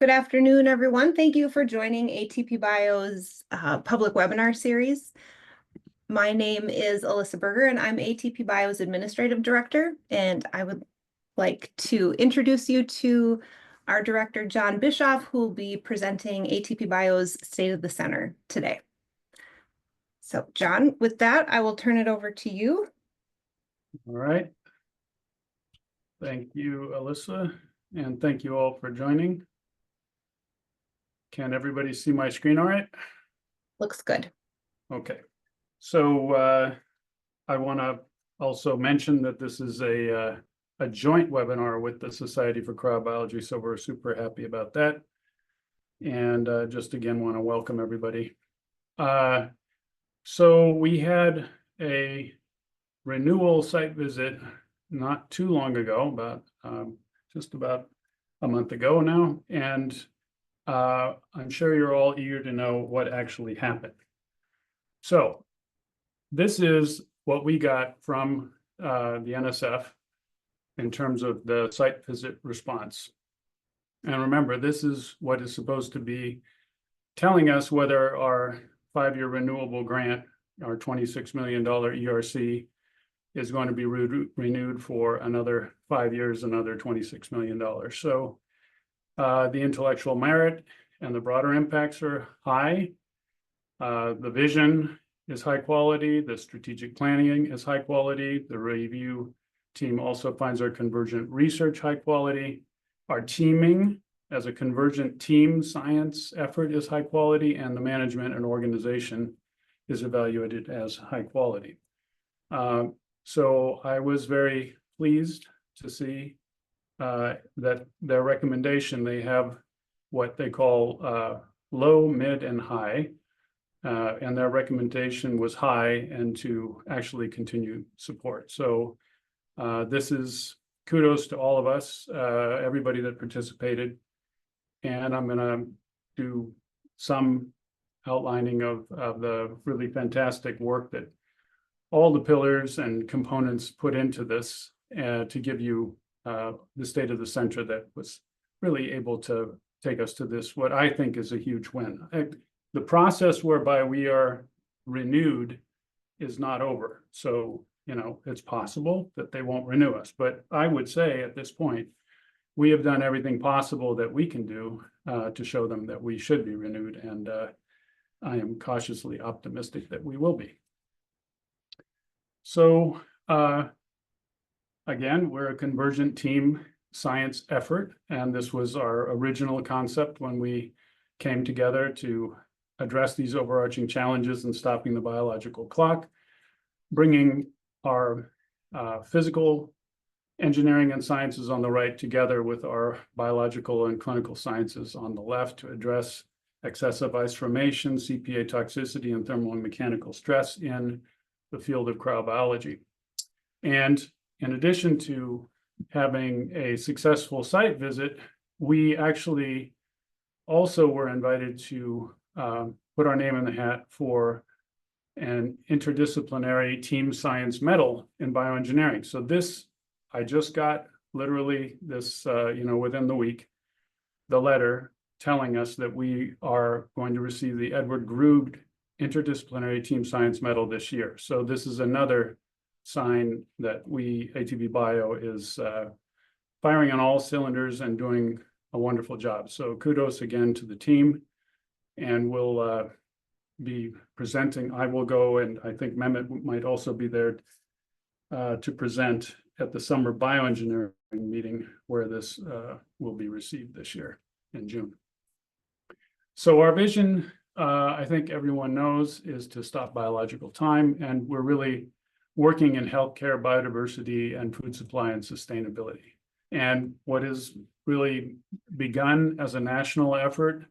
Good afternoon, everyone. Thank you for joining ATP-Bio's public webinar series. My name is Alyssa Berger, and I'm ATP-Bio's Administrative Director, and I would like to introduce you to our director, John Bischof, who will be presenting ATP-Bio's State of the Center today. So, John, with that, I will turn it over to you. All right. Thank you, Alyssa, and thank you all for joining. Can everybody see my screen all right? Looks good. Okay. So I want to also mention that this is a joint webinar with the Society for Cryobiology, so we're super happy about that. And just again, want to welcome everybody. So we had a renewal site visit not too long ago, just about a month ago now, and I'm sure you're all eager to know what actually happened. So this is what we got from the NSF in terms of the site visit response. And remember, this is what is supposed to be telling us whether our 5-year renewable grant, our $26 million ERC, is going to be renewed for another 5 years, another $26 million. So the intellectual merit and the broader impacts are high. The vision is high quality. The strategic planning is high quality. The review team also finds our convergent research high quality. Our teaming as a convergent team science effort is high quality, and the management and organization is evaluated as high quality. So I was very pleased to see that their recommendation, they have what they call low, mid, and high. And their recommendation was high and to actually continue support. So this is kudos to all of us, everybody that participated. And I'm going to do some outlining of the really fantastic work that all the pillars and components put into this to give you the state of the center that was really able to take us to this, what I think is a huge win. The process whereby we are renewed is not over. So, it's possible that they won't renew us. But I would say at this point, we have done everything possible that we can do to show them that we should be renewed. And I am cautiously optimistic that we will be. So again, we're a convergent team science effort, and this was our original concept when we came together to address these overarching challenges in stopping the biological clock, bringing our physical engineering and sciences on the right together with our biological and clinical sciences on the left to address excessive ice formation, CPA toxicity, and thermal and mechanical stress in the field of cryobiology. And in addition to having a successful site visit, we actually also were invited to put our name in the hat for an interdisciplinary team science medal in bioengineering. So this, I just got literally this, within the week, the letter telling us that we are going to receive the Edward Grug Interdisciplinary Team Science Medal this year. So this is another sign that ATP-Bio is firing on all cylinders and doing a wonderful job. So kudos again to the team, and we'll be presenting. I will go, and I think Mehmet might also be there to present at the summer bioengineering meeting where this will be received this year in June. So our vision, I think everyone knows, is to stop biological time, and we're really working in healthcare, biodiversity, and food supply and sustainability. And what is really begun as a national effort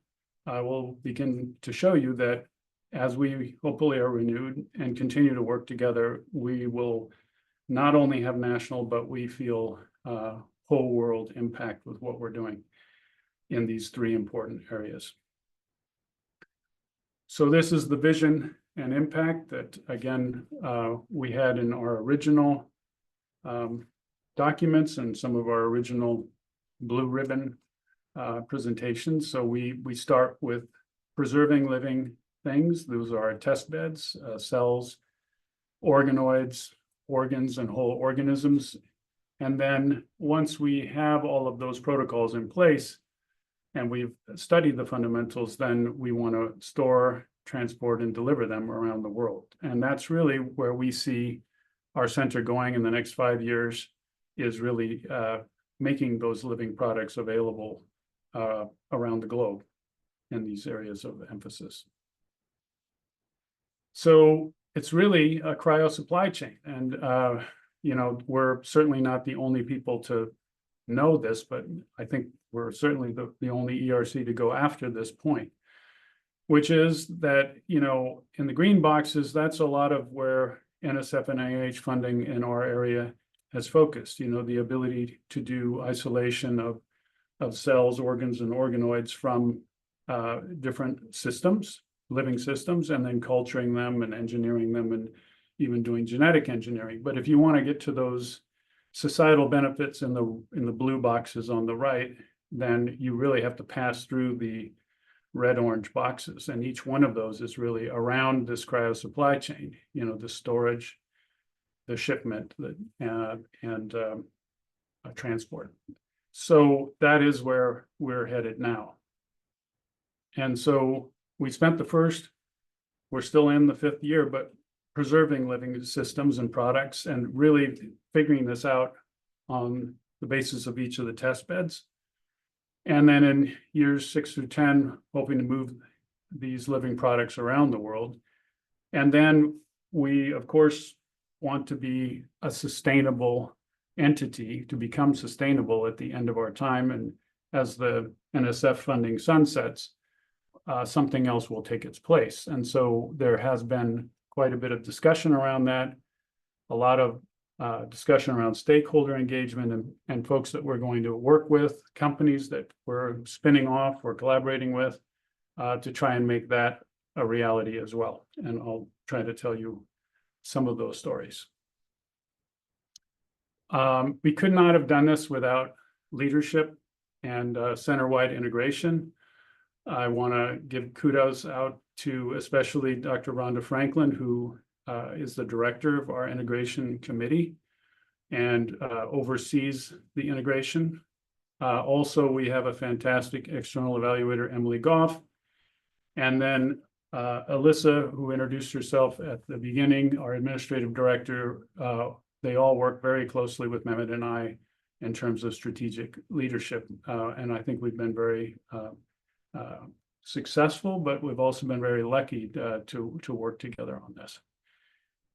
will begin to show you that as we hopefully are renewed and continue to work together, we will not only have national, but we feel whole world impact with what we're doing in these three important areas. So this is the vision and impact that, again, we had in our original documents and some of our original blue ribbon presentations. So we start with preserving living things. Those are our test beds, cells, organoids, organs, and whole organisms. And then once we have all of those protocols in place and we've studied the fundamentals, then we want to store, transport, and deliver them around the world. And that's really where we see our center going in the next 5 years, is really making those living products available around the globe in these areas of emphasis. So it's really a cryo supply chain. And, we're certainly not the only people to know this, but I think we're certainly the only ERC to go after this point, which is that, in the green boxes, that's a lot of where NSF and NIH funding in our area has focused, the ability to do isolation of cells, organs, and organoids from different systems, living systems, and then culturing them and engineering them and even doing genetic engineering. But if you want to get to those societal benefits in the blue boxes on the right, then you really have to pass through the red-orange boxes. And each one of those is really around this cryo supply chain, the storage, the shipment, and transport. So that is where we're headed now. And so we're still in the 5th year, but preserving living systems and products and really figuring this out on the basis of each of the test beds. And then in years 6 through 10, hoping to move these living products around the world. And then we, of course, want to be a sustainable entity, to become sustainable at the end of our time. And as the NSF funding sunsets, something else will take its place. And so there has been quite a bit of discussion around that, a lot of discussion around stakeholder engagement and folks that we're going to work with, companies that we're spinning off or collaborating with, to try and make that a reality as well. And I'll try to tell you some of those stories. We could not have done this without leadership and center-wide integration. I want to give kudos out to especially Dr. Rhonda Franklin, who is the director of our integration committee and oversees the integration. Also, we have a fantastic external evaluator, Emily Goff. And then Alyssa, who introduced herself at the beginning, our administrative director. They all work very closely with Mehmet and I in terms of strategic leadership. And I think we've been very successful, but we've also been very lucky to work together on this.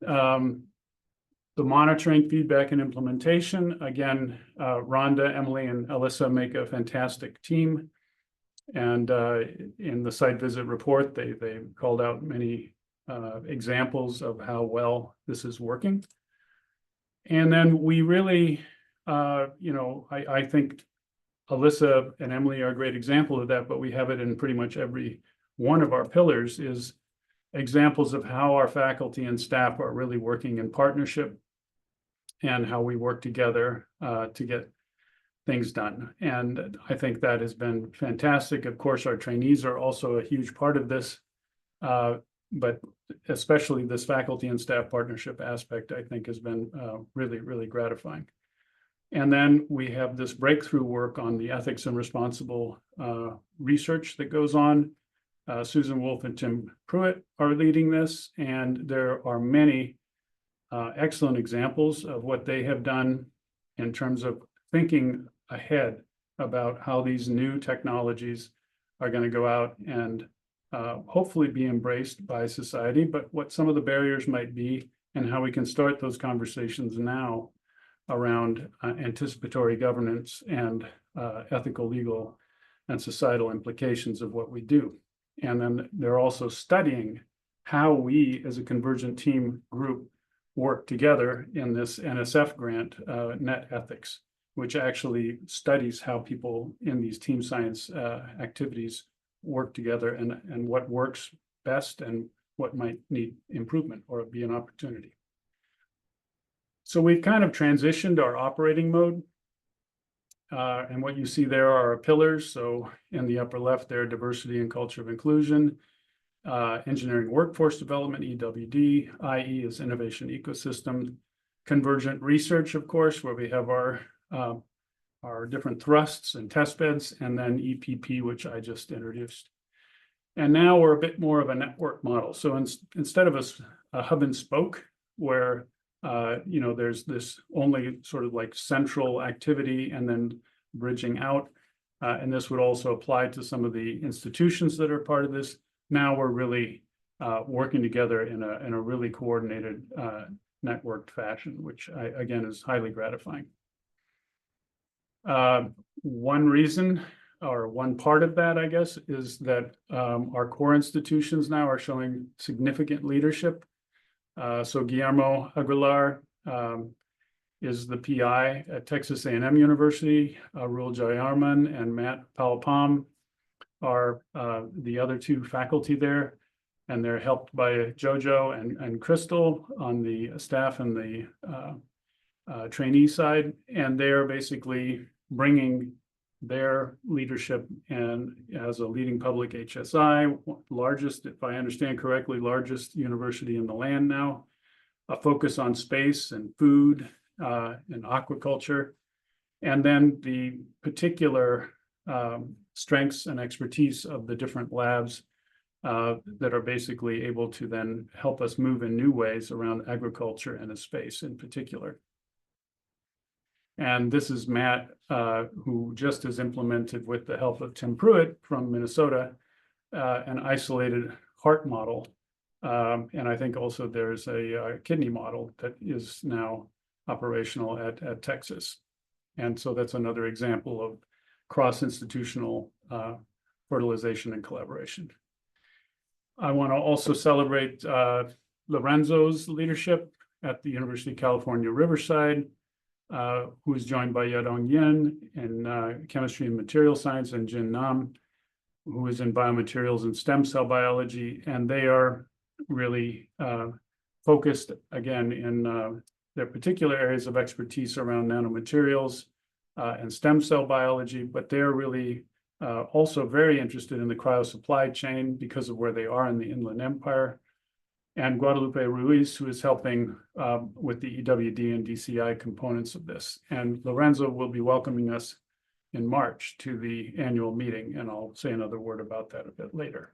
The monitoring, feedback, and implementation, again, Rhonda, Emily, and Alyssa make a fantastic team. And in the site visit report, they called out many examples of how well this is working. And then we really, I think Alyssa and Emily are a great example of that, but we have it in pretty much every one of our pillars, is examples of how our faculty and staff are really working in partnership and how we work together to get things done. And I think that has been fantastic. Of course, our trainees are also a huge part of this, but especially this faculty and staff partnership aspect, I think, has been really, really gratifying. And then we have this breakthrough work on the ethics and responsible research that goes on. Susan Wolf and Tim Pruitt are leading this, and there are many excellent examples of what they have done in terms of thinking ahead about how these new technologies are going to go out and hopefully be embraced by society, but what some of the barriers might be and how we can start those conversations now around anticipatory governance and ethical, legal, and societal implications of what we do. And then they're also studying how we as a convergent team group work together in this NSF grant, Net Ethics, which actually studies how people in these team science activities work together and what works best and what might need improvement or be an opportunity. So we've kind of transitioned our operating mode. And what you see there are our pillars. So in the upper left there, diversity and culture of inclusion, engineering workforce development, EWD, IE is innovation ecosystem, convergent research, of course, where we have our different thrusts and test beds, and then EPP, which I just introduced. And now we're a bit more of a network model. So instead of a hub and spoke, where there's this only sort of like central activity and then bridging out, and this would also apply to some of the institutions that are part of this. Now we're really working together in a really coordinated networked fashion, which again is highly gratifying. One reason or one part of that, I guess, is that our core institutions now are showing significant leadership. So Guillermo Aguilar is the PI at Texas A&M University. Rul Jayarman and Matt Palapam are the other two faculty there, and they're helped by Jojo and Crystal on the staff and the trainee side, and they are basically bringing their leadership and as a leading public HSI, largest, if I understand correctly, largest university in the land now, a focus on space and food and aquaculture, and then the particular strengths and expertise of the different labs that are basically able to then help us move in new ways around agriculture and space in particular. And this is Matt, who just has implemented, with the help of Tim Pruitt from Minnesota, an isolated heart model. And I think also there's a kidney model that is now operational at Texas. And so that's another example of cross-institutional fertilization and collaboration. I want to also celebrate Lorenzo's leadership at the University of California, Riverside, who is joined by Yadong Yin in chemistry and material science, and Jin Nam, who is in biomaterials and stem cell biology. And they are really focused, again, in their particular areas of expertise around nanomaterials and stem cell biology, but they're really also very interested in the cryo supply chain because of where they are in the Inland Empire. And Guadalupe Ruiz, who is helping with the EWD and DCI components of this. And Lorenzo will be welcoming us in March to the annual meeting, and I'll say another word about that a bit later.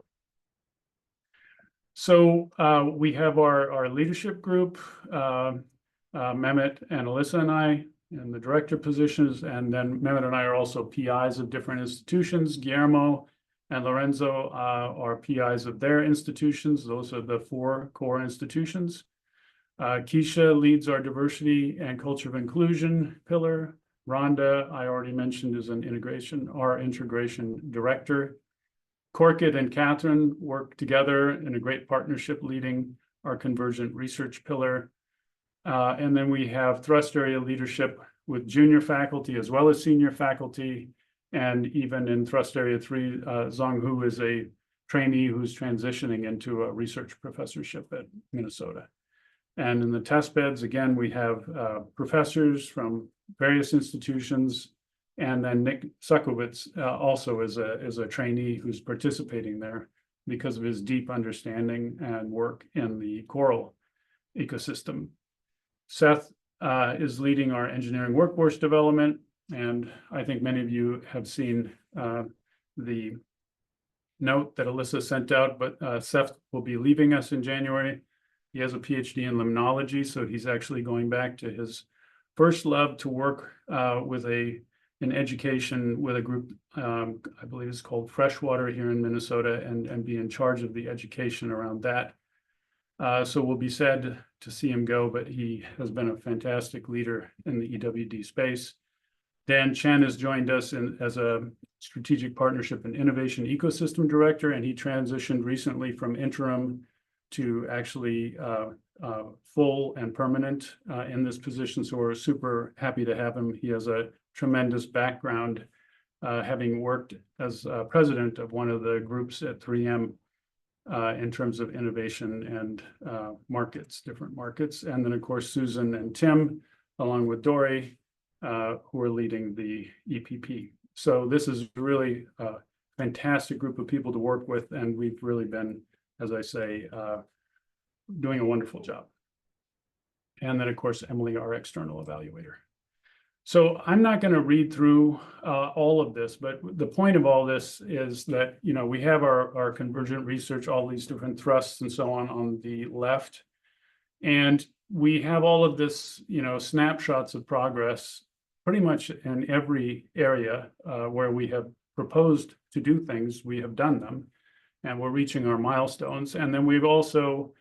So we have our leadership group, Mehmet and Alyssa and I, in the director positions, and then Mehmet and I are also PIs of different institutions. Guillermo and Lorenzo are PIs of their institutions. Those are the 4 core institutions. Keisha leads our diversity and culture of inclusion pillar. Rhonda, I already mentioned, is our integration director. Korkut and Catherine work together in a great partnership leading our convergent research pillar. And then we have thrust area leadership with junior faculty as well as senior faculty. And even in thrust area 3, Zhang Hu is a trainee who's transitioning into a research professorship at Minnesota. And in the test beds, again, we have professors from various institutions. And then Nick Suckowitz also is a trainee who's participating there because of his deep understanding and work in the coral ecosystem. Seth is leading our engineering workforce development. And I think many of you have seen the note that Alyssa sent out, but Seth will be leaving us in January. He has a PhD in limnology, so he's actually going back to his first love to work with in education with a group, I believe it's called Freshwater here in Minnesota, and be in charge of the education around that. So we'll be sad to see him go, but he has been a fantastic leader in the EWD space. Dan Chen has joined us as a strategic partnership and innovation ecosystem director, and he transitioned recently from interim to actually full and permanent in this position. So we're super happy to have him. He has a tremendous background, having worked as president of one of the groups at 3M in terms of innovation and different markets. And then, of course, Susan and Tim, along with Dory, who are leading the EPP. So this is really a fantastic group of people to work with, and we've really been, as I say, doing a wonderful job. And then, of course, Emily, our external evaluator. So I'm not going to read through all of this, but the point of all this is that, you know, we have our convergent research, all these different thrusts and so on the left. And we have all of this, you know, snapshots of progress pretty much in every area where we have proposed to do things, we have done them, and we're reaching our milestones. And then we've also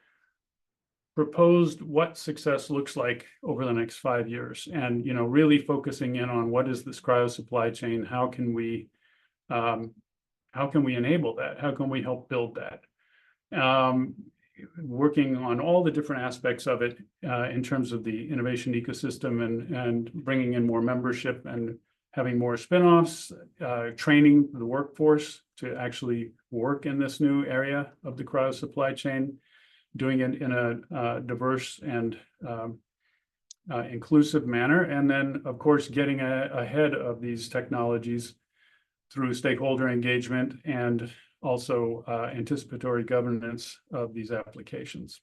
proposed what success looks like over the next 5 years, and, you know, really focusing in on what is this cryo supply chain, how can we enable that, how can we help build that, working on all the different aspects of it in terms of the innovation ecosystem, and bringing in more membership and having more spinoffs, training the workforce to actually work in this new area of the cryo supply chain, doing it in a diverse and inclusive manner. And then, of course, getting ahead of these technologies through stakeholder engagement and also anticipatory governance of these applications.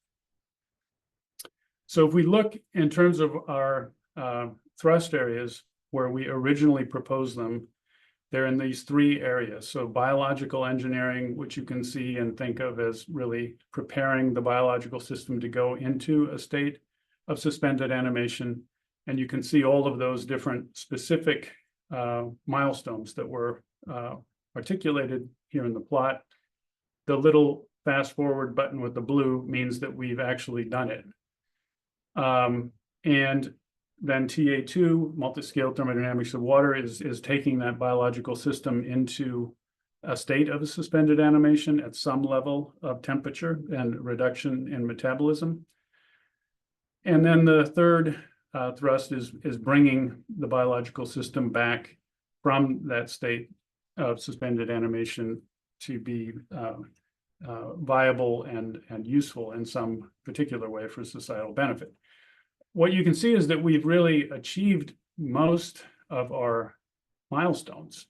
So if we look in terms of our thrust areas where we originally proposed them, they're in these 3 areas. So biological engineering, which you can see and think of as really preparing the biological system to go into a state of suspended animation. And you can see all of those different specific milestones that were articulated here in the plot. The little fast forward button with the blue means that we've actually done it. And then TA2, multi-scale thermodynamics of water, is taking that biological system into a state of a suspended animation at some level of temperature and reduction in metabolism. And then the third thrust is bringing the biological system back from that state of suspended animation to be viable and useful in some particular way for societal benefit. What you can see is that we've really achieved most of our milestones.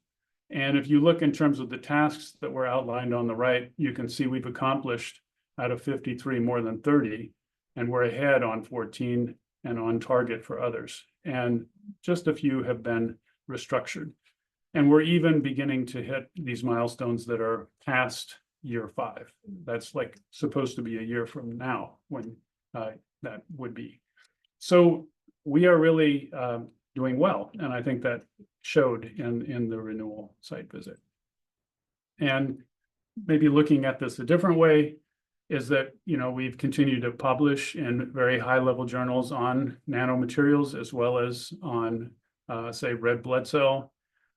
And if you look in terms of the tasks that were outlined on the right, you can see we've accomplished out of 53 more than 30, and we're ahead on 14 and on target for others. And just a few have been restructured. And we're even beginning to hit these milestones that are past year 5. That's like supposed to be a year from now when that would be. So we are really doing well, and I think that showed in the renewal site visit. And maybe looking at this a different way is that, you know, we've continued to publish in very high-level journals on nanomaterials, as well as on, say, red blood cell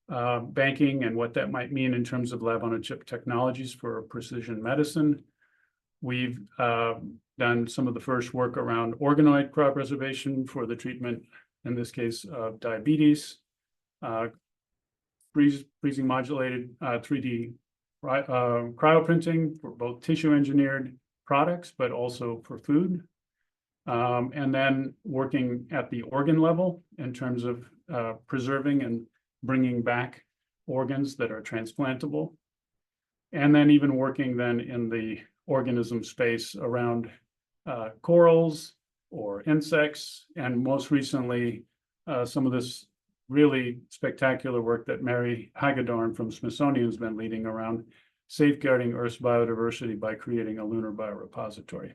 banking and what that might mean in terms of lab-on-a-chip technologies for precision medicine. We've done some of the first work around organoid cryopreservation for the treatment, in this case, of diabetes, freezing modulated 3D cryoprinting for both tissue engineered products, but also for food. And then working at the organ level in terms of preserving and bringing back organs that are transplantable. And then even working then in the organism space around corals or insects, and most recently, some of this really spectacular work that Mary Hagedorn from Smithsonian has been leading around safeguarding Earth's biodiversity by creating a lunar biorepository.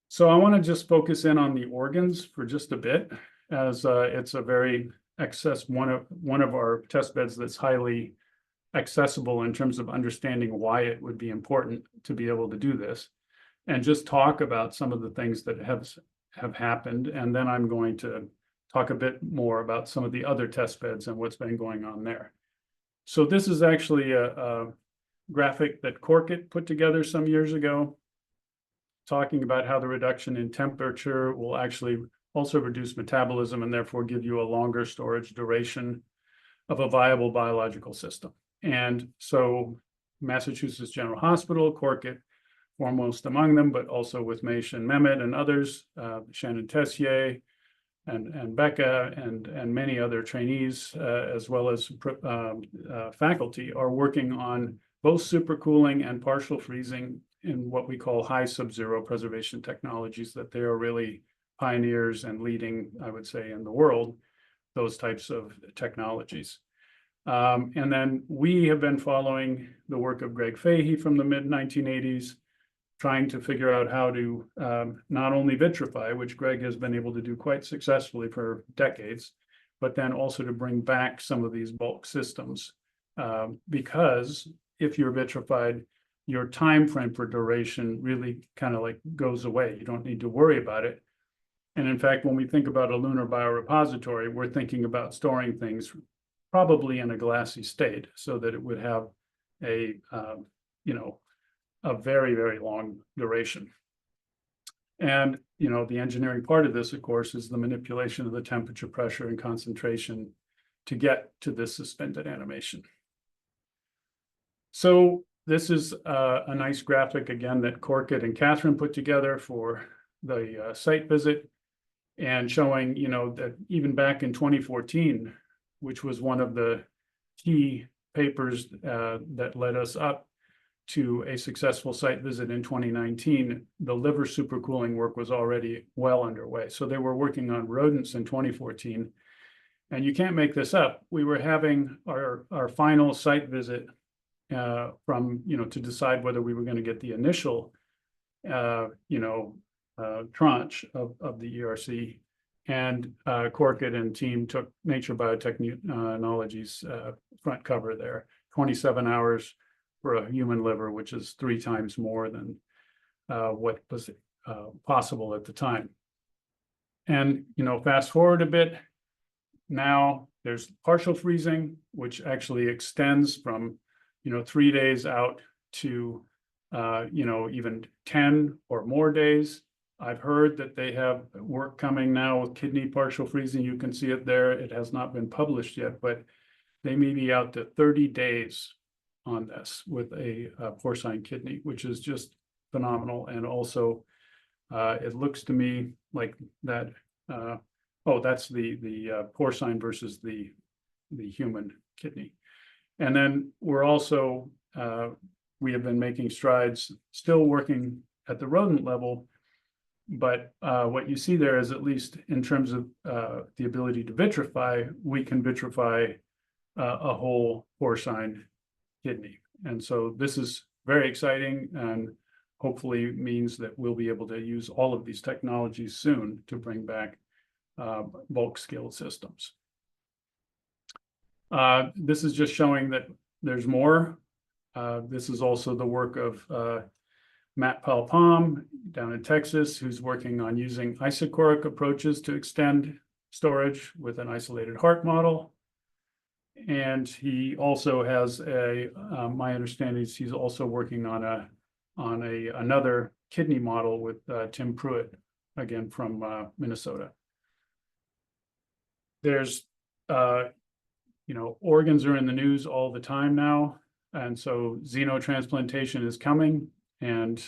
So I want to just focus in on the organs for just a bit, as it's a very one of our test beds that's highly accessible in terms of understanding why it would be important to be able to do this, and just talk about some of the things that have happened. And then I'm going to talk a bit more about some of the other test beds and what's been going on there. So this is actually a graphic that Corkit put together some years ago, talking about how the reduction in temperature will actually also reduce metabolism and therefore give you a longer storage duration of a viable biological system. And so Massachusetts General Hospital, Corkit, foremost among them, but also with Maish and Mehmet and others, Shannon Tessier, and Becca and many other trainees, as well as faculty, are working on both supercooling and partial freezing in what we call high sub-zero preservation technologies, that they are really pioneers and leading, I would say, in the world, those types of technologies. And then we have been following the work of Greg Fahey from the mid-1980s, trying to figure out how to not only vitrify, which Greg has been able to do quite successfully for decades, but then also to bring back some of these bulk systems. Because if you're vitrified, your time frame for duration really kind of like goes away. You don't need to worry about it. And in fact, when we think about a lunar biorepository, we're thinking about storing things probably in a glassy state so that it would have a, a very, very long duration. And, the engineering part of this, of course, is the manipulation of the temperature, pressure, and concentration to get to this suspended animation. So this is a nice graphic, again, that Corkett and Catherine put together for the site visit, and showing, that even back in 2014, which was one of the key papers that led us up to a successful site visit in 2019, the liver supercooling work was already well underway. So they were working on rodents in 2014. And you can't make this up. We were having our final site visit to decide whether we were going to get the initial, tranche of the ERC. And Corkett and team took Nature Biotechnology's front cover there, 27 hours for a human liver, which is 3 times more than what was possible at the time. And, fast forward a bit, now there's partial freezing, which actually extends from, 3 days out to, even 10 or more days. I've heard that they have work coming now with kidney partial freezing. You can see it there. It has not been published yet, but they may be out to 30 days on this with a porcine kidney, which is just phenomenal. And also, it looks to me like that. That's the porcine versus the human kidney. And then we're also we have been making strides, still working at the rodent level. But what you see there is, at least in terms of the ability to vitrify, we can vitrify a whole porcine kidney. And so this is very exciting, and hopefully means that we'll be able to use all of these technologies soon to bring back bulk scale systems. This is just showing that there's more. This is also the work of Matt Palpalm down in Texas, who's working on using isochoric approaches to extend storage with an isolated heart model. And he also has my understanding is he's also working on another kidney model with Tim Pruitt, again from Minnesota. There's, organs are in the news all the time now. And so xenotransplantation is coming. And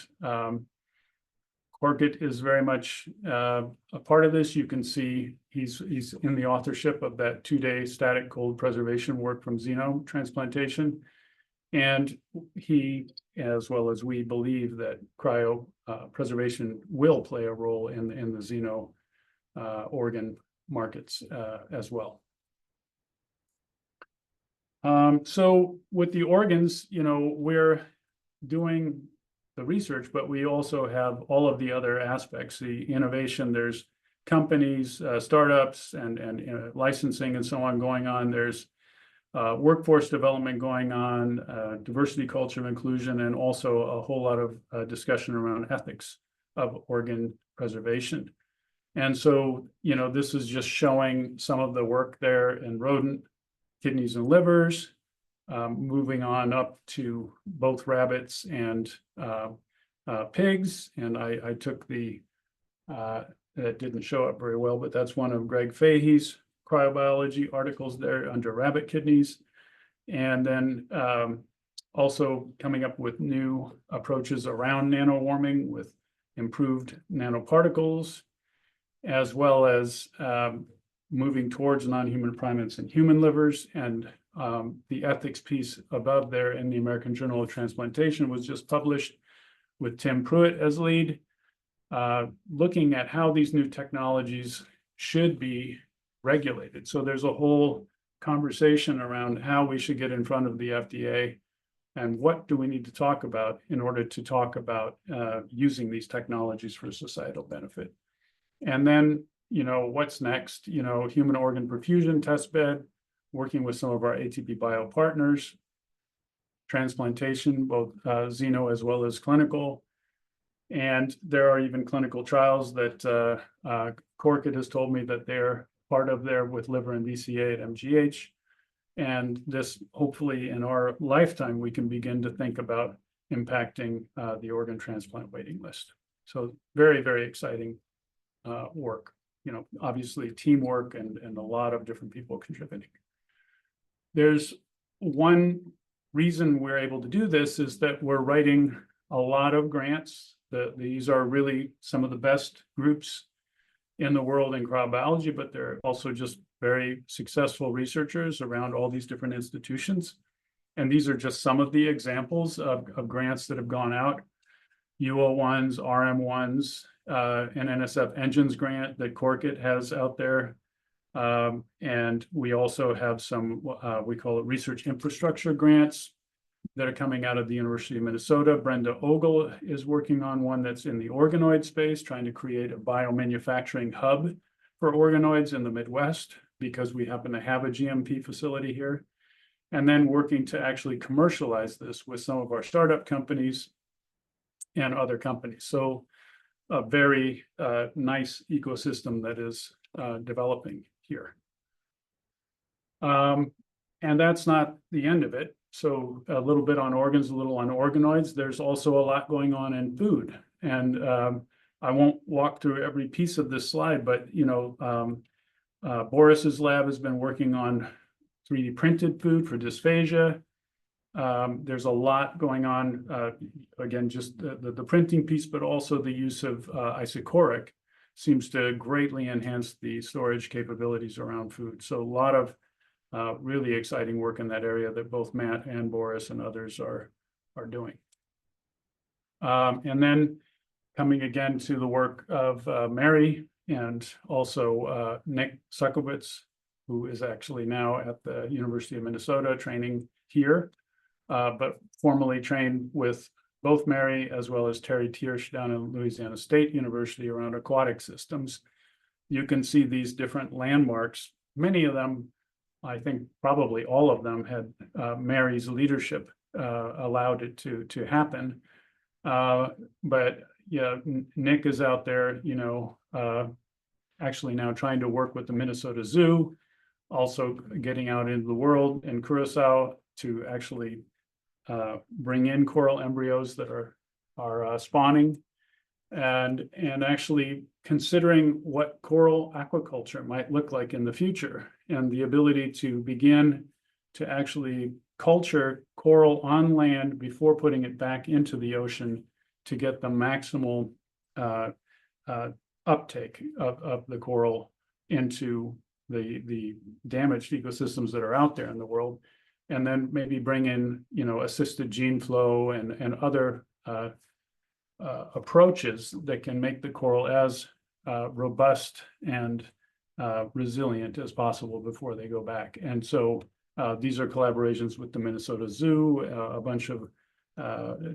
Corkett is very much a part of this. You can see he's in the authorship of that 2-day static cold preservation work from xenotransplantation. And he, as well as we, believe that cryo preservation will play a role in the xeno organ markets as well. So with the organs, we're doing the research, but we also have all of the other aspects, the innovation. There's companies, startups, and licensing and so on going on. There's workforce development going on, diversity, culture, and inclusion, and also a whole lot of discussion around ethics of organ preservation. And so, this is just showing some of the work there in rodent kidneys and livers, moving on up to both rabbits and pigs. And I took that didn't show up very well, but that's one of Greg Fahey's cryobiology articles there under rabbit kidneys. And then also coming up with new approaches around nanowarming with improved nanoparticles. as well as moving towards non-human primates and human livers. And the ethics piece above there in the American Journal of Transplantation was just published with Tim Pruitt as lead, looking at how these new technologies should be regulated. So there's a whole conversation around how we should get in front of the FDA and what do we need to talk about in order to talk about using these technologies for societal benefit. And then, what's next? Human organ perfusion test bed, working with some of our ATP-Bio partners, transplantation, both xeno as well as clinical. And there are even clinical trials that Corkit has told me that they're part of there with liver and VCA at MGH. And this, hopefully in our lifetime, we can begin to think about impacting the organ transplant waiting list. So very, very exciting work. Obviously teamwork and a lot of different people contributing. There's one reason we're able to do this is that we're writing a lot of grants. These are really some of the best groups in the world in cryobiology, but they're also just very successful researchers around all these different institutions. And these are just some of the examples of grants that have gone out. UO1s, RM1s, an NSF Engines grant that Corkit has out there. And we also have some, we call it research infrastructure grants that are coming out of the University of Minnesota. Brenda Ogle is working on one that's in the organoid space, trying to create a biomanufacturing hub for organoids in the Midwest, because we happen to have a GMP facility here. And then working to actually commercialize this with some of our startup companies and other companies. So a very nice ecosystem that is developing here. And that's not the end of it. So a little bit on organs, a little on organoids. There's also a lot going on in food. And I won't walk through every piece of this slide, but Boris's lab has been working on 3D printed food for dysphagia. There's a lot going on, again, just the printing piece, but also the use of isochoric seems to greatly enhance the storage capabilities around food. So a lot of really exciting work in that area that both Matt and Boris and others are doing. And then coming again to the work of Mary and also Nick Suckowitz, who is actually now at the University of Minnesota training here, but formerly trained with both Mary as well as Terry Tiersch down in Louisiana State University around aquatic systems. You can see these different landmarks. Many of them, I think probably all of them, had Mary's leadership allowed it to happen. But yeah, Nick is out there, actually now trying to work with the Minnesota Zoo, also getting out into the world in Curacao to actually bring in coral embryos that are spawning, and actually considering what coral aquaculture might look like in the future, and the ability to begin to actually culture coral on land before putting it back into the ocean to get the maximal uptake of the coral into the damaged ecosystems that are out there in the world, and then maybe bring in assisted gene flow and other approaches that can make the coral as robust and resilient as possible before they go back. And so these are collaborations with the Minnesota Zoo, a bunch of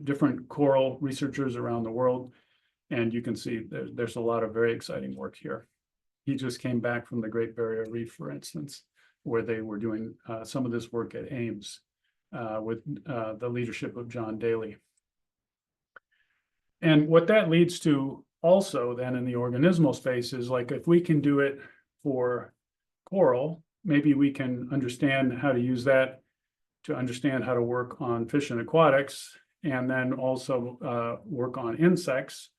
different coral researchers around the world. And you can see there's a lot of very exciting work here. He just came back from the Great Barrier Reef, for instance, where they were doing some of this work at Ames with the leadership of John Daly. And what that leads to also then in the organismal space is, like, if we can do it for coral, maybe we can understand how to use that to understand how to work on fish and aquatics, and then also work on insects.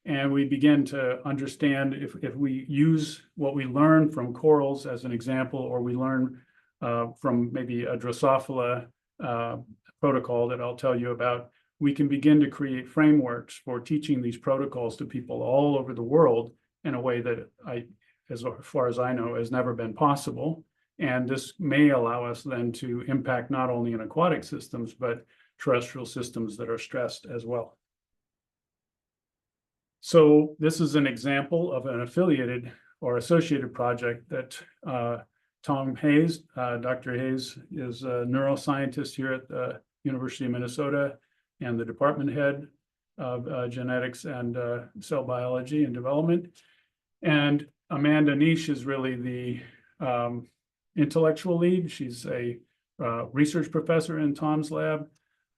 And we begin to understand if we use what we learn from corals as an example, or we learn from maybe a Drosophila protocol that I'll tell you about, we can begin to create frameworks for teaching these protocols to people all over the world in a way that as far as I know, has never been possible. And this may allow us then to impact not only in aquatic systems, but terrestrial systems that are stressed as well. So this is an example of an affiliated or associated project that Tom Hayes, Dr. Hayes is a neuroscientist here at the University of Minnesota and the department head of genetics and cell biology and development. And Amanda Nish is really the intellectual lead. She's a research professor in Tom's lab.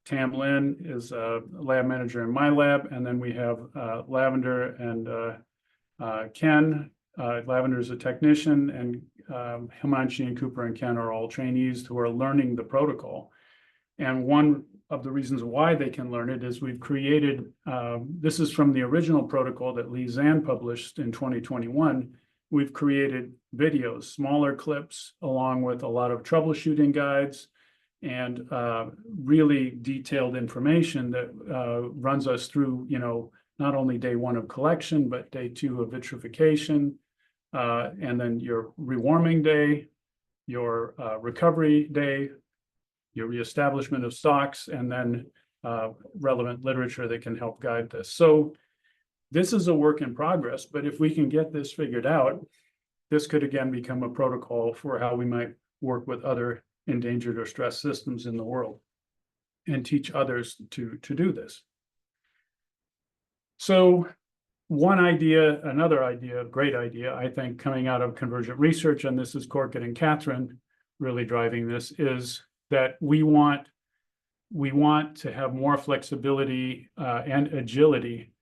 Tam Lin is a lab manager in my lab. And then we have Lavender and Ken. Lavender is a technician, and Himanshi and Cooper and Ken are all trainees who are learning the protocol. And one of the reasons why they can learn it is we've created, this is from the original protocol that Lee Zan published in 2021. We've created videos, smaller clips, along with a lot of troubleshooting guides and really detailed information that runs us through, not only day 1 of collection, but day 2 of vitrification, and then your rewarming day, your recovery day, your reestablishment of stocks, and then relevant literature that can help guide this. So this is a work in progress, but if we can get this figured out, this could again become a protocol for how we might work with other endangered or stressed systems in the world and teach others to do this. So one idea, another idea, great idea, I think, coming out of convergent research, and this is Corkin and Catherine really driving this, is that we want to have more flexibility and agility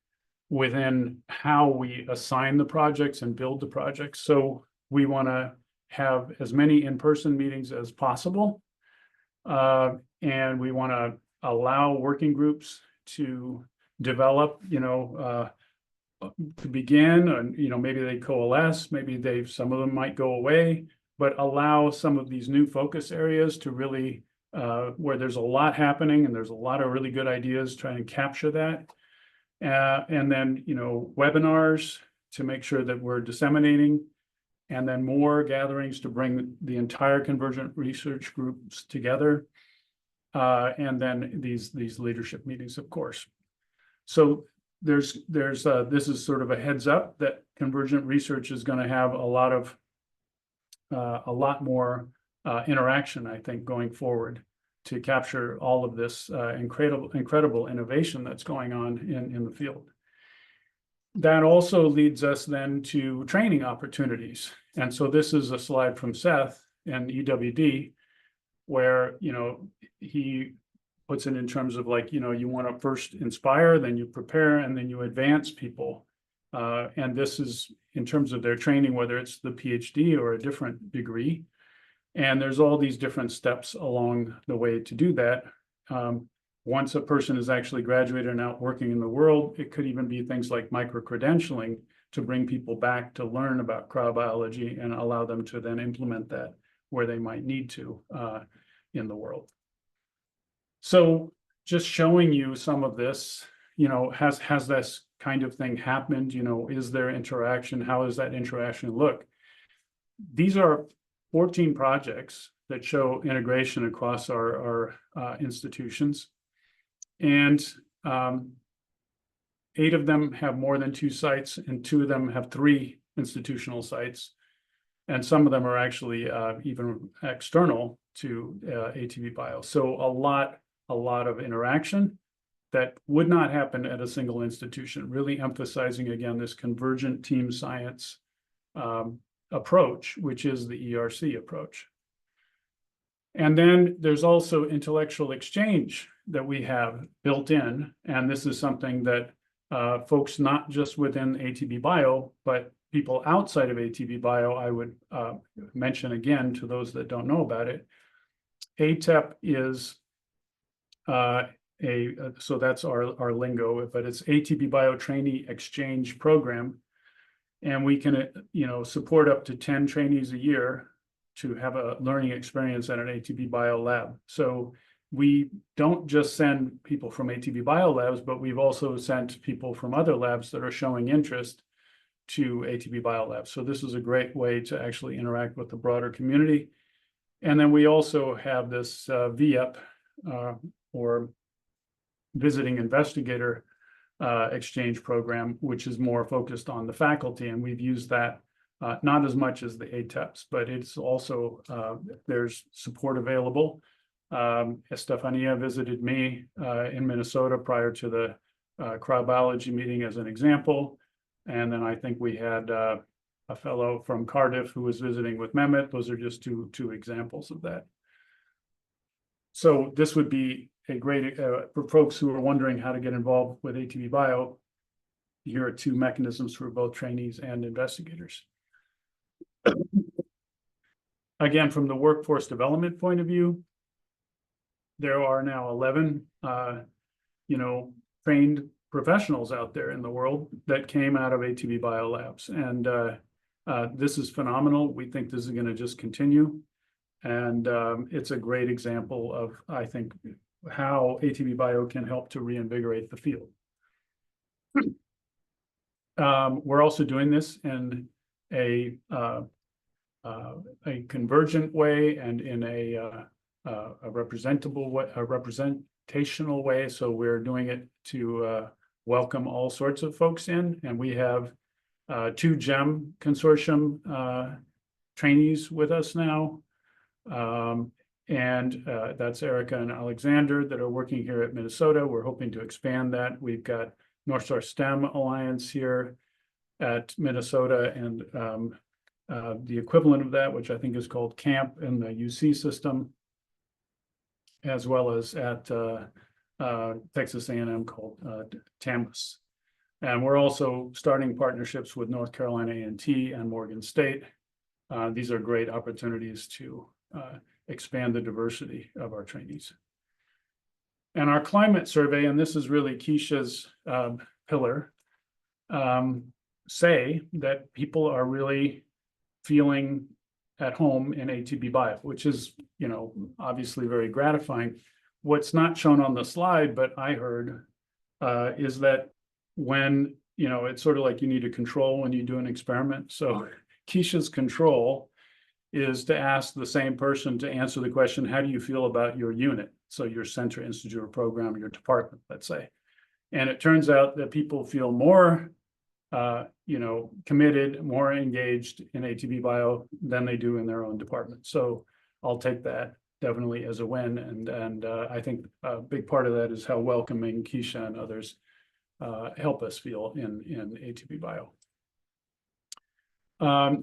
within how we assign the projects and build the projects. So we want to have as many in-person meetings as possible. And we want to allow working groups to develop, to begin, and maybe they coalesce, maybe some of them might go away, but allow some of these new focus areas to really, where there's a lot happening and there's a lot of really good ideas, trying to capture that. And then, webinars to make sure that we're disseminating, and then more gatherings to bring the entire convergent research groups together. And then these leadership meetings, of course. So this is sort of a heads up that convergent research is going to have a lot more interaction, I think, going forward to capture all of this incredible innovation that's going on in the field. That also leads us then to training opportunities. And so this is a slide from Seth and EWD, where, he puts it in terms of like, you want to first inspire, then you prepare, and then you advance people. And this is in terms of their training, whether it's the PhD or a different degree. And there's all these different steps along the way to do that. Once a person is actually graduated and out working in the world, it could even be things like micro-credentialing to bring people back to learn about cryobiology and allow them to then implement that where they might need to in the world. So just showing you some of this, has this kind of thing happened? Is there interaction? How does that interaction look? These are 14 projects that show integration across our institutions. And 8 of them have more than 2 sites, and 2 of them have 3 institutional sites. And some of them are actually even external to ATP-Bio. So a lot of interaction that would not happen at a single institution, really emphasizing, again, this convergent team science approach, which is the ERC approach. And then there's also intellectual exchange that we have built in. And this is something that folks not just within ATP-Bio, but people outside of ATP-Bio, I would mention again to those that don't know about it. ATEP is so that's our lingo, but it's ATP-Bio Trainee Exchange Program. And we can, support up to 10 trainees a year to have a learning experience at an ATP-Bio lab. So we don't just send people from ATP-Bio labs, but we've also sent people from other labs that are showing interest to ATP-Bio labs. So this is a great way to actually interact with the broader community. And then we also have this VIEP, or visiting investigator exchange program, which is more focused on the faculty. And we've used that not as much as the ATEPs, but it's also, there's support available. Estefania visited me in Minnesota prior to the cryobiology meeting as an example. And then I think we had a fellow from Cardiff who was visiting with Mehmet. Those are just two examples of that. So this would be a great, for folks who are wondering how to get involved with ATP-Bio, here are two mechanisms for both trainees and investigators. Again, from the workforce development point of view, there are now 11, trained professionals out there in the world that came out of ATP-Bio labs. And this is phenomenal. We think this is going to just continue. And it's a great example of, I think, how ATP-Bio can help to reinvigorate the field. We're also doing this in a convergent way and in a representational way. So we're doing it to welcome all sorts of folks in, and we have 2 GEM consortium trainees with us now. That's Erica and Alexander that are working here at Minnesota. We're hoping to expand that. We've got North Star STEM Alliance here at Minnesota, and the equivalent of that, which I think is called CAMP in the UC system, as well as at Texas A&M called TAMUS. And we're also starting partnerships with North Carolina A&T and Morgan State. These are great opportunities to expand the diversity of our trainees. And our climate survey, and this is really Keisha's pillar, say that people are really feeling at home in ATP-Bio, which is, obviously very gratifying. What's not shown on the slide, but I heard, is that when, it's sort of like you need a control when you do an experiment. So Keisha's control is to ask the same person to answer the question, how do you feel about your unit? So your center, institute, or program, or your department, let's say. And it turns out that people feel more, committed, more engaged in ATP-Bio than they do in their own department. So I'll take that definitely as a win. And I think a big part of that is how welcoming Keisha and others help us feel in ATP-Bio.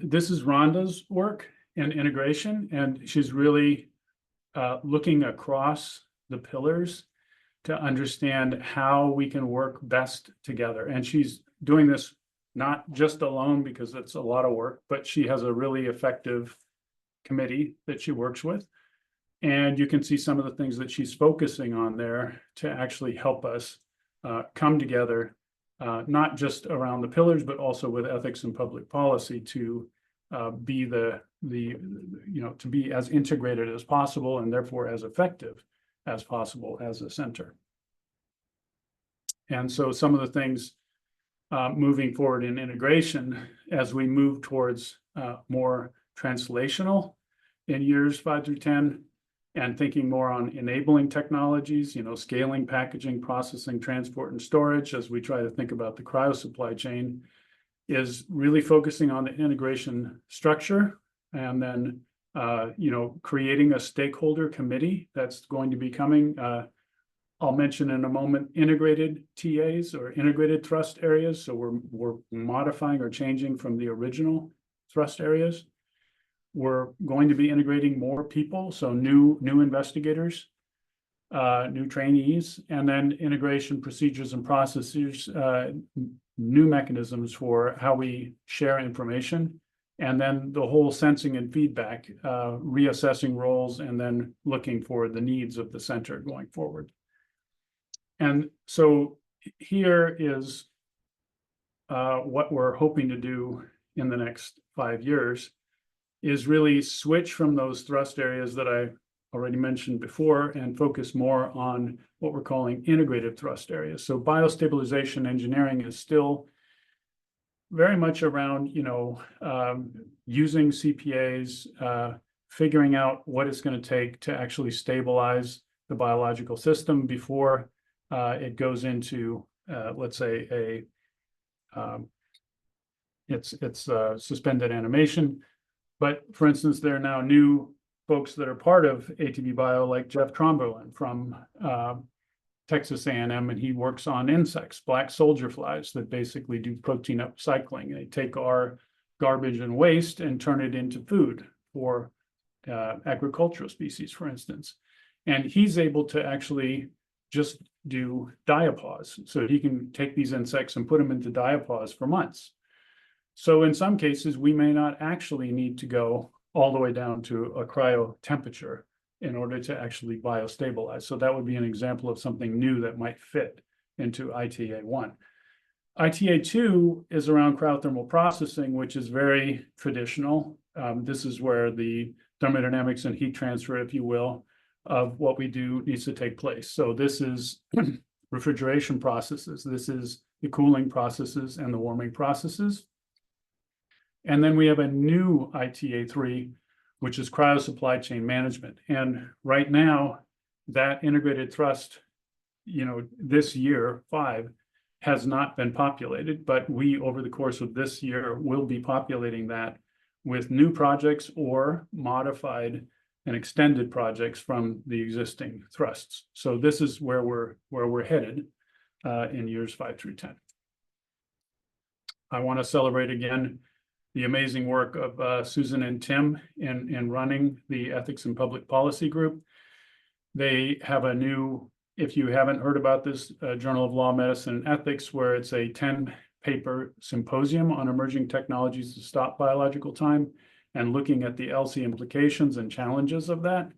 This is Rhonda's work in integration, and she's really looking across the pillars to understand how we can work best together. And she's doing this not just alone because it's a lot of work, but she has a really effective committee that she works with. And you can see some of the things that she's focusing on there to actually help us come together, not just around the pillars, but also with ethics and public policy to be to be as integrated as possible and therefore as effective as possible as a center. And so some of the things moving forward in integration as we move towards more translational in years 5 through 10, and thinking more on enabling technologies, scaling, packaging, processing, transport, and storage as we try to think about the cryo supply chain, is really focusing on the integration structure, and then creating a stakeholder committee that's going to be coming. I'll mention in a moment integrated TAs or integrated thrust areas. So we're modifying or changing from the original thrust areas. We're going to be integrating more people, so new investigators, new trainees, and then integration procedures and processes, new mechanisms for how we share information, and then the whole sensing and feedback, reassessing roles, and then looking for the needs of the center going forward. And so here is what we're hoping to do in the next 5 years, is really switch from those thrust areas that I already mentioned before and focus more on what we're calling integrated thrust areas. So biostabilization engineering is still very much around, using CPAs, figuring out what it's going to take to actually stabilize the biological system before it goes into, let's say, it's suspended animation. But for instance, there are now new folks that are part of ATP-Bio, like Jeff Tromberlin from Texas A&M, and he works on insects, black soldier flies, that basically do protein upcycling. They take our garbage and waste and turn it into food for agricultural species, for instance. And he's able to actually just do diapause. So he can take these insects and put them into diapause for months. So in some cases, we may not actually need to go all the way down to a cryo temperature in order to actually biostabilize. So that would be an example of something new that might fit into ITA1. ITA2 is around cryothermal processing, which is very traditional. This is where the thermodynamics and heat transfer, if you will, of what we do needs to take place. So this is refrigeration processes. This is the cooling processes and the warming processes. And then we have a new ITA3, which is cryo supply chain management. And right now, that integrated thrust, this year, 5, has not been populated, but we, over the course of this year, will be populating that with new projects or modified and extended projects from the existing thrusts. So this is where we're headed in years 5 through 10. I want to celebrate again the amazing work of Susan and Tim in running the Ethics and Public Policy Group. They have a new, if you haven't heard about this, Journal of Law, Medicine, and Ethics, where it's a 10-paper symposium on emerging technologies to stop biological time and looking at the ELSI implications and challenges of that.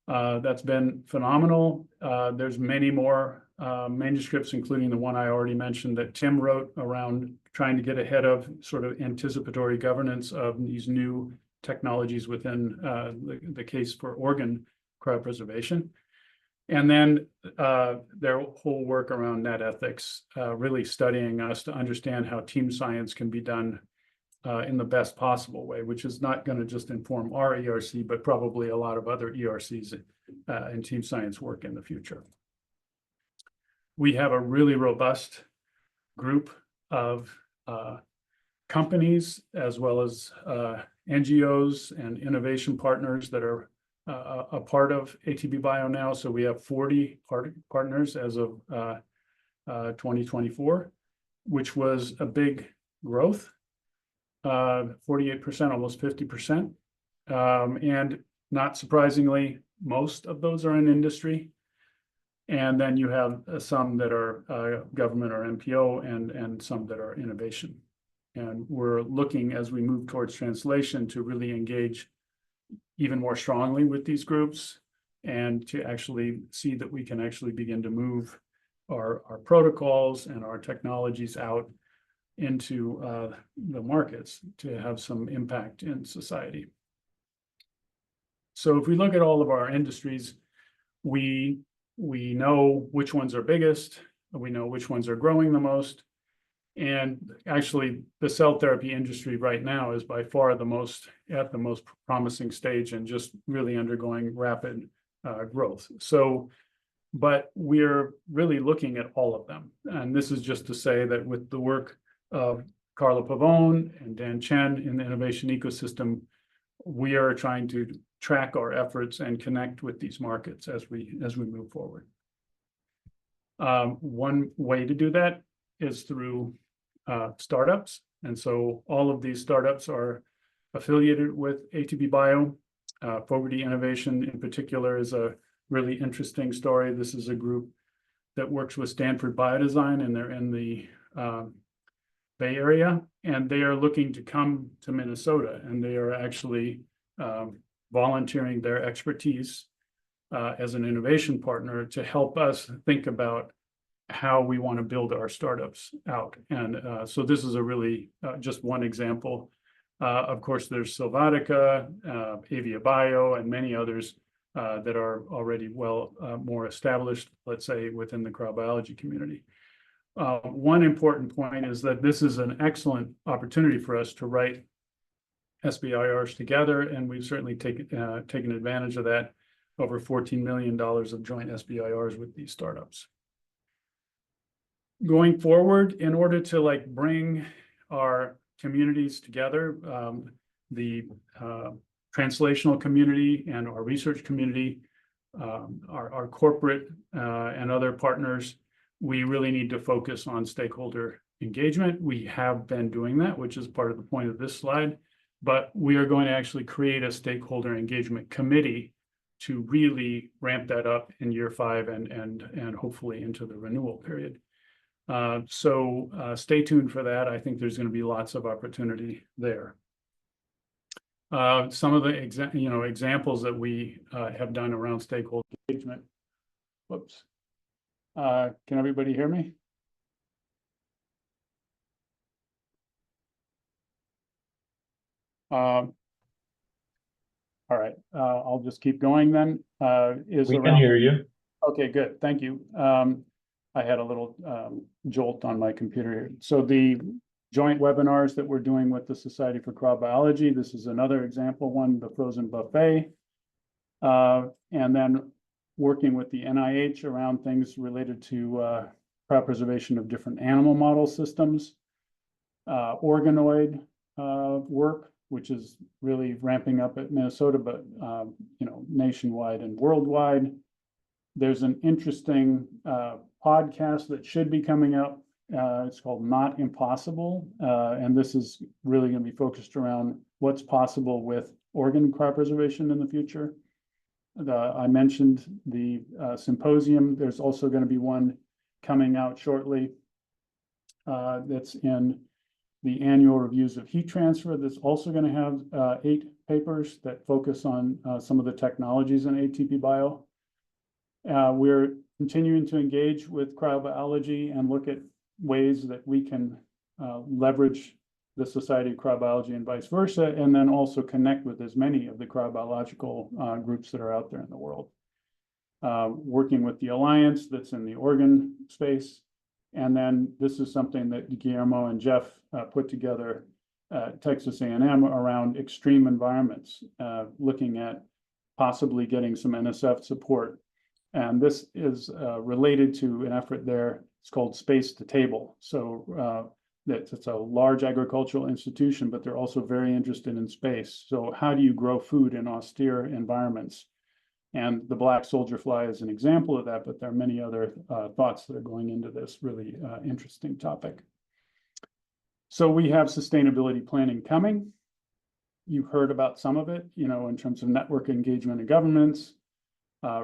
That's been phenomenal. There's many more manuscripts, including the one I already mentioned that Tim wrote around trying to get ahead of sort of anticipatory governance of these new technologies within the case for organ cryopreservation. And then their whole work around net ethics, really studying us to understand how team science can be done in the best possible way, which is not going to just inform our ERC, but probably a lot of other ERCs and team science work in the future. We have a really robust group of companies, as well as NGOs and innovation partners that are a part of ATP-Bio now. So we have 40 partners as of 2024, which was a big growth, 48%, almost 50%. And not surprisingly, most of those are in industry. And then you have some that are government or NPO and some that are innovation. And we're looking, as we move towards translation, to really engage even more strongly with these groups and to actually see that we can actually begin to move our protocols and our technologies out into the markets to have some impact in society. So if we look at all of our industries, we know which ones are biggest, we know which ones are growing the most. And actually, the cell therapy industry right now is by far at the most promising stage and just really undergoing rapid growth. So, but we're really looking at all of them. And this is just to say that with the work of Carla Pavone and Dan Chen in the innovation ecosystem, we are trying to track our efforts and connect with these markets as we move forward. One way to do that is through startups. And so all of these startups are affiliated with ATP-Bio. Fogarty Innovation in particular is a really interesting story. This is a group that works with Stanford Biodesign, and they're in the Bay Area, and they are looking to come to Minnesota, and they are actually volunteering their expertise as an innovation partner to help us think about how we want to build our startups out. And so this is a really just one example. Of course, there's Silvatica, Avia Bio, and many others that are already well more established, let's say, within the cryobiology community. one important point is that this is an excellent opportunity for us to write SBIRs together, and we've certainly taken advantage of that. Over $14 million of joint SBIRs with these startups. Going forward, in order to bring our communities together, the translational community and our research community, our corporate and other partners, we really need to focus on stakeholder engagement. We have been doing that, which is part of the point of this slide, but we are going to actually create a stakeholder engagement committee to really ramp that up in year 5 and hopefully into the renewal period. So stay tuned for that. I think there's going to be lots of opportunity there. Some of the examples that we have done around stakeholder engagement. Whoops. Can everybody hear me? All right, I'll just keep going then. We can hear you. Okay, good. Thank you. I had a little jolt on my computer here. So the joint webinars that we're doing with the Society for Crop Biology, this is another example one, the frozen buffet. And then working with the NIH around things related to crop preservation of different animal model systems, organoid work, which is really ramping up at Minnesota, but nationwide and worldwide. There's an interesting podcast that should be coming up. It's called Not Impossible, and this is really going to be focused around what's possible with organ crop preservation in the future. I mentioned the symposium. There's also going to be one coming out shortly that's in the annual reviews of heat transfer. That's also going to have 8 papers that focus on some of the technologies in ATP-Bio. We're continuing to engage with cryobiology and look at ways that we can leverage the Society of Cryobiology and vice versa, and then also connect with as many of the cryobiological groups that are out there in the world. Working with the Alliance that's in the organ space. And then this is something that Guillermo and Jeff put together at Texas A&M around extreme environments, looking at possibly getting some NSF support. And this is related to an effort there. It's called Space to Table. So it's a large agricultural institution, but they're also very interested in space. So how do you grow food in austere environments? And the black soldier fly is an example of that, but there are many other thoughts that are going into this really interesting topic. So we have sustainability planning coming. You've heard about some of it, in terms of network engagement in governments,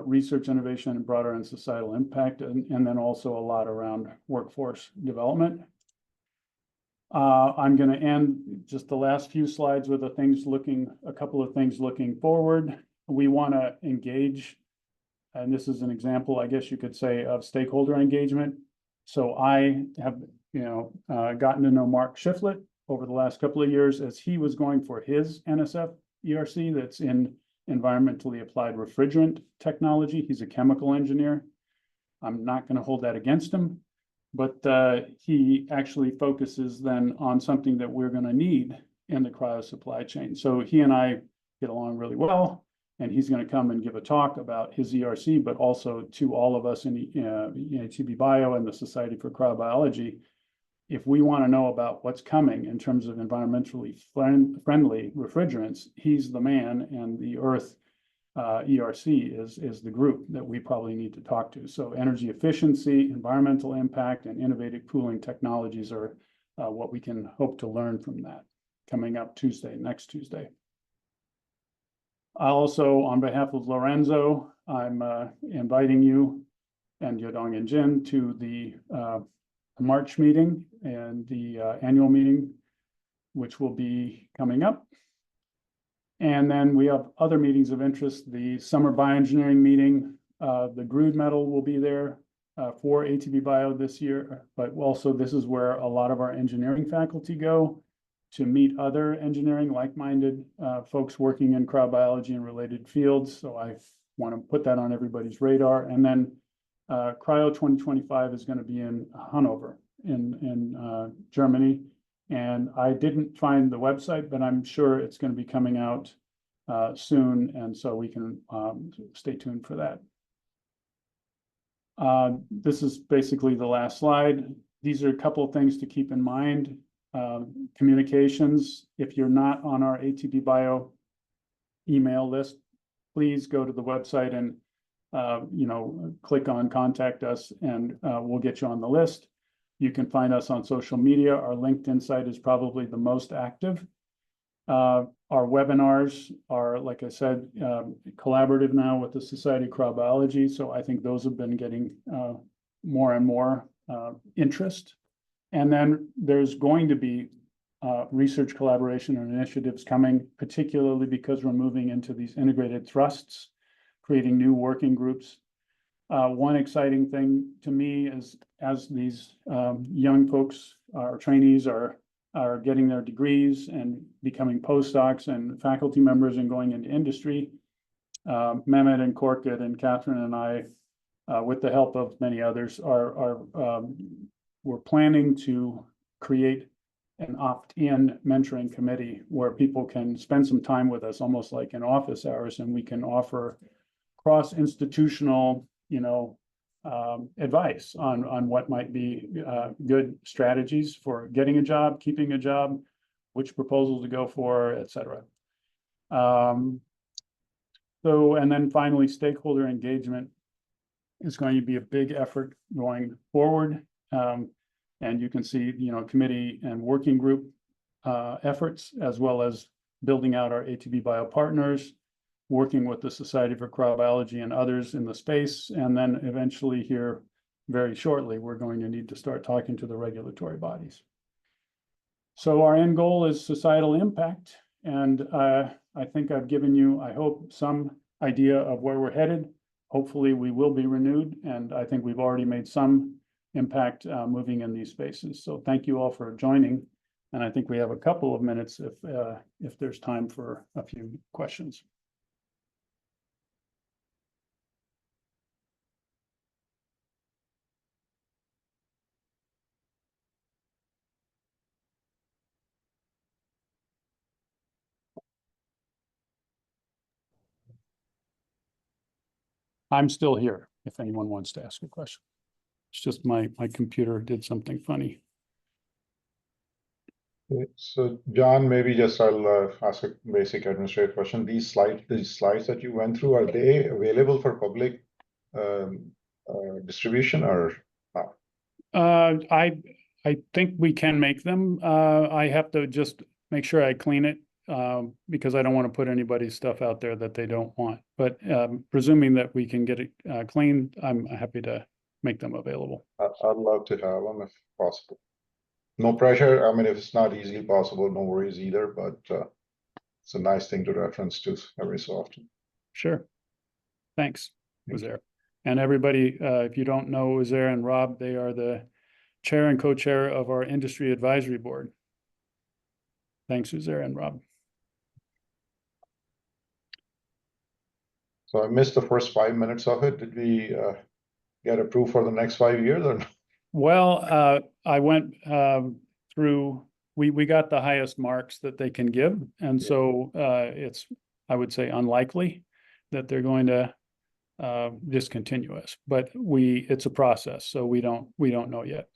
research innovation and broader and societal impact, and then also a lot around workforce development. I'm going to end just the last few slides with a couple of things looking forward. We want to engage, and this is an example, I guess you could say, of stakeholder engagement. So I have, gotten to know Mark Shiflett over the last couple of years as he was going for his NSF ERC that's in environmentally applied refrigerant technology. He's a chemical engineer. I'm not going to hold that against him, but he actually focuses then on something that we're going to need in the cryo supply chain. So he and I get along really well. And he's going to come and give a talk about his ERC, but also to all of us in ATP-Bio and the Society for Cryobiology. If we want to know about what's coming in terms of environmentally friendly refrigerants, he's the man, and the Earth ERC is the group that we probably need to talk to. So energy efficiency, environmental impact, and innovative cooling technologies are what we can hope to learn from that coming up next Tuesday. Also, on behalf of Lorenzo, I'm inviting you and Yodong and Jin to the March meeting and the annual meeting, which will be coming up. And then we have other meetings of interest. The summer bioengineering meeting, the Grood Medal will be there for ATP-Bio this year, but also this is where a lot of our engineering faculty go to meet other engineering like-minded folks working in cryobiology and related fields. So I want to put that on everybody's radar. And then Cryo 2025 is going to be in Hanover. in Germany. And I didn't find the website, but I'm sure it's going to be coming out soon, and so we can stay tuned for that. This is basically the last slide. These are a couple of things to keep in mind. Communications, if you're not on our ATP-Bio email list, please go to the website and click on contact us, and we'll get you on the list. You can find us on social media. Our LinkedIn site is probably the most active. Our webinars are, like I said, collaborative now with the Society of Cryobiology. So I think those have been getting more and more interest. And then there's going to be research collaboration and initiatives coming, particularly because we're moving into these integrated thrusts, creating new working groups. One exciting thing to me is as these young folks, our trainees are getting their degrees and becoming postdocs and faculty members and going into industry. Mehmet and Korkut and Catherine and I, with the help of many others, we're planning to create an opt-in mentoring committee where people can spend some time with us, almost like in office hours, and we can offer cross-institutional, advice on what might be good strategies for getting a job, keeping a job, which proposal to go for, et cetera. And then finally, stakeholder engagement is going to be a big effort going forward. And you can see, committee and working group efforts, as well as building out our ATP-Bio partners, working with the Society for Cryobiology and others in the space. And then eventually here, very shortly, we're going to need to start talking to the regulatory bodies. So our end goal is societal impact. And I think I've given you, I hope, some idea of where we're headed. Hopefully we will be renewed. And I think we've already made some impact moving in these spaces. So thank you all for joining. And I think we have a couple of minutes if there's time for a few questions. I'm still here if anyone wants to ask a question. It's just my computer did something funny. So John, maybe just I'll ask a basic administrative question. These slides that you went through, are they available for public distribution or not? I think we can make them. I have to just make sure I clean it because I don't want to put anybody's stuff out there that they don't want. But presuming that we can get it cleaned, I'm happy to make them available. I'd love to have them if possible. No pressure. I mean, if it's not easily possible, no worries either, but it's a nice thing to reference to every so often. Sure. Thanks, Uzair. And everybody, if you don't know Uzair and Rob, they are the chair and co-chair of our industry advisory board. Thanks, Uzair and Rob. So I missed the first 5 minutes of it. Did we get approved for the next 5 years or? Well, I went through, we got the highest marks that they can give. And so it's, I would say, unlikely that they're going to discontinue us, but it's a process. So we don't know yet.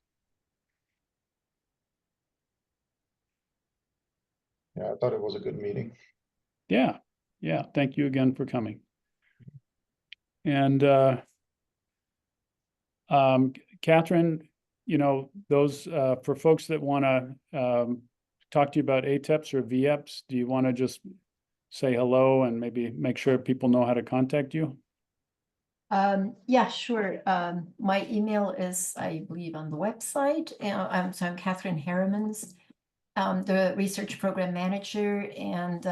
Yeah, I thought it was a good meeting. Yeah. Thank you again for coming. And Catherine, those for folks that want to talk to you about ATEPs or VEPs, do you want to just say hello and maybe make sure people know how to contact you? Yeah, sure. My email is, I believe, on the website. I'm Catherine Harrimans, the research program manager, and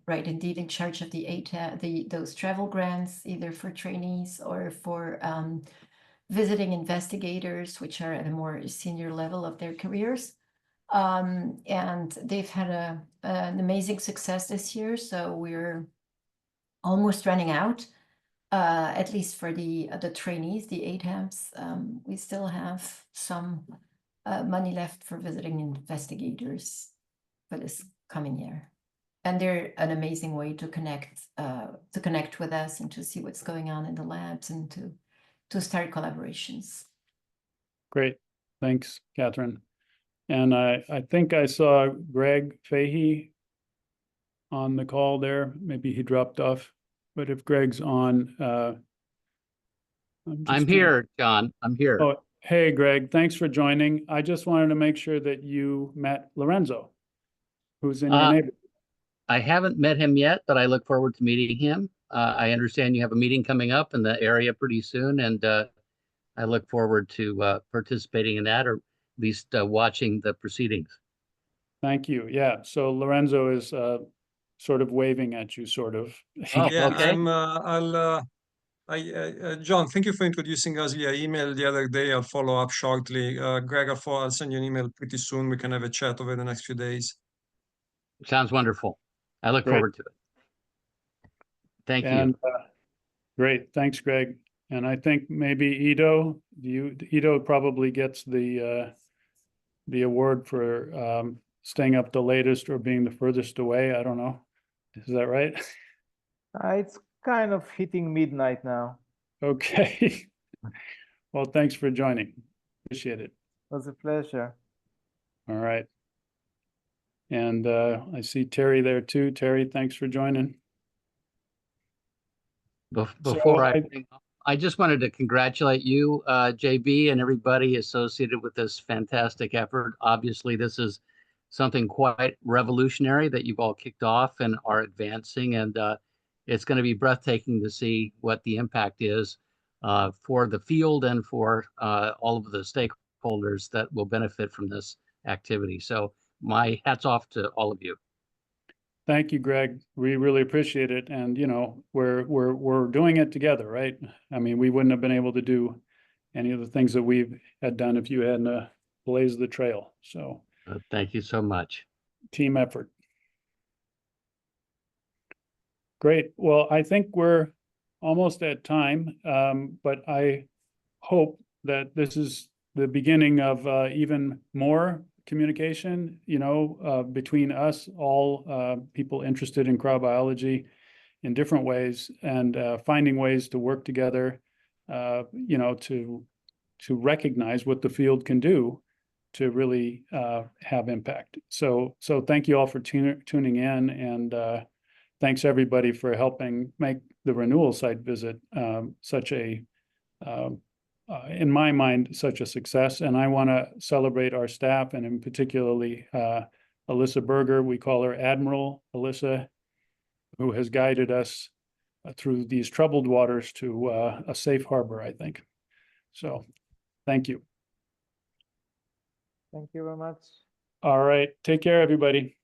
right, indeed, in charge of the ATEP, those travel grants, either for trainees or for visiting investigators, which are at a more senior level of their careers. And they've had an amazing success this year, so we're almost running out. At least for the trainees, the ATEPs, we still have some money left for visiting investigators for this coming year. And they're an amazing way to connect with us and to see what's going on in the labs and to start collaborations. Great. Thanks, Catherine. And I think I saw Greg Fahey on the call there. Maybe he dropped off, but if Greg's on, I'm here, John. I'm here. Oh, hey, Greg, thanks for joining. I just wanted to make sure that you met Lorenzo, who's in your neighborhood. I haven't met him yet, but I look forward to meeting him. I understand you have a meeting coming up in the area pretty soon, and I look forward to participating in that, or at least watching the proceedings. Thank you. Yeah, so Lorenzo is sort of waving at you, sort of. Oh, Yeah, okay. John, thank you for introducing us via email the other day. I'll follow up shortly. Greg, I'll send you an email pretty soon. We can have a chat over the next few days. Sounds wonderful. I look Great. forward to it. Thank you. And great, thanks, Greg. And I think maybe Ido probably gets the award for staying up the latest or being the furthest away. I don't know. Is that right? It's kind of hitting midnight now. Okay. Well, thanks for joining. Appreciate it. It was a pleasure. All right. And I see Terry there too. Terry, thanks for joining. Before I just wanted to congratulate you, JB, and everybody associated with this fantastic effort. Obviously, this is something quite revolutionary that you've all kicked off and are advancing, and it's going to be breathtaking to see what the impact is for the field and for all of the stakeholders that will benefit from this activity. So my hats off to all of you. Thank you, Greg. We really appreciate it. And, you know, we're doing it together, right? I mean, we wouldn't have been able to do any of the things that we've had done if you hadn't blazed the trail. So Thank you so much. team effort. Great. Well, I think we're almost at time, but I hope that this is the beginning of even more communication, you know, between us, all people interested in cryobiology in different ways, and finding ways to work together, you know, to recognize what the field can do to really have impact. So thank you all for tuning in, and thanks everybody for helping make the renewal site visit such a in my mind, such a success. And I want to celebrate our staff, and in particularly Alyssa Berger. We call her Admiral Alyssa, who has guided us through these troubled waters to a safe harbor, I think. So thank you. Thank you very much. All right. Take care, everybody.